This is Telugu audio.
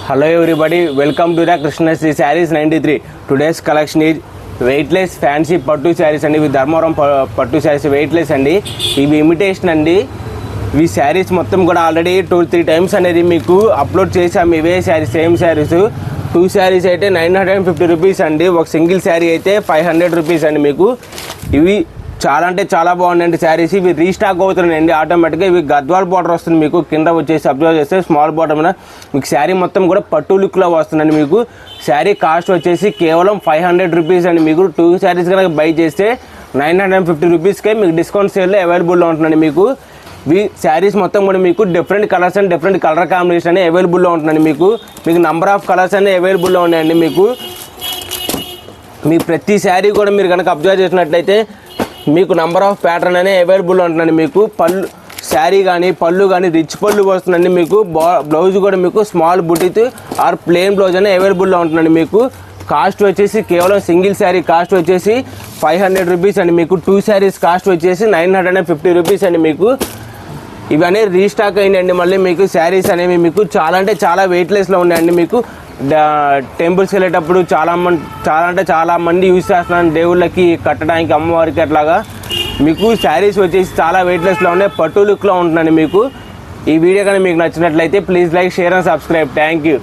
Hello everybody, welcome to the Krishna Sri Sarees 93. Today's collection is weightless fancy పట్టు sarees అండి. ఇవి ధర్మవరం పట్టు sarees weightless అండి. ఇవి ఇమిటేషన్ అండి. ఈ sarees మొత్తం కూడా ఆల్రెడీ 2-3 టైమ్స్ అనేది మీకు అప్లోడ్ చేసాము. ఇవే sarees సేమ్ sarees 2 sarees అయితే 950 రూపీస్ అండి. ఒక సింగిల్ శారీ అయితే 500 రూపీస్ అండి. మీకు ఇవి చాలా అంటే చాలా బాగున్నాయండి శారీస్. ఇవి రీస్టాక్ అవుతున్నాయండి ఆటోమేటిక్గా. ఇవి గద్వాల్ బార్డర్ వస్తుంది మీకు. కింద వచ్చేసి అబ్జర్వ్ చేస్తే స్మాల్ బార్డర్ మీద మీకు శారీ మొత్తం కూడా పట్టు లుక్లో వస్తుందండి. మీకు శారీ కాస్ట్ వచ్చేసి కేవలం 500 రూపీస్ అండి. మీకు 2 శారీస్ కనుక బై చేస్తే 950 రూపీస్కే మీకు డిస్కౌంట్ సేల్లో అవైలబుల్లో ఉంటుందండి. మీకు ఈ శారీస్ మొత్తం కూడా మీకు different colours and different colour combination అనేది అవైలబుల్లో ఉంటుందండి. మీకు నంబర్ ఆఫ్ కలర్స్ అనేవి అవైలబుల్లో ఉన్నాయండి. మీ ప్రతి శారీ కూడా మీరు కనుక అబ్జర్వ్ చేసినట్లయితే మీకు నంబర్ ఆఫ్ ప్యాటర్న్ అనేది అవైలబుల్ ఉంటుందండి. మీకు పళ్ళు శారీ కానీ పళ్ళు కానీ రిచ్ పళ్ళు వస్తుందండి. మీకు బ్లౌజ్ కూడా మీకు స్మాల్ బుటీత్ ఆర్ ప్లెయిన్ బ్లౌజ్ అనేది అవైలబుల్లో ఉంటుందండి. మీకు కాస్ట్ వచ్చేసి కేవలం సింగిల్ శారీ కాస్ట్ వచ్చేసి 500 రూపీస్ అండి. మీకు 2 శారీస్ కాస్ట్ వచ్చేసి 950 రూపీస్ అండి. మీకు ఇవన్నీ రీస్టాక్ అయ్యిందండి. మళ్ళీ మీకు శారీస్ అనేవి మీకు చాలా అంటే చాలా వెయిట్లెస్లో ఉన్నాయండి. మీకు టెంపుల్స్కి వెళ్ళేటప్పుడు చాలా మంది యూజ్ చేస్తున్నారు దేవుళ్ళకి కట్టడానికి, అమ్మవారికి అట్లాగా. మీకు శారీస్ వచ్చేసి చాలా వెయిట్లెస్లో ఉన్నాయి, పట్టు లుక్లో ఉంటుందండి. మీకు ఈ వీడియో కానీ మీకు నచ్చినట్లయితే please like, share and subscribe. Thank you.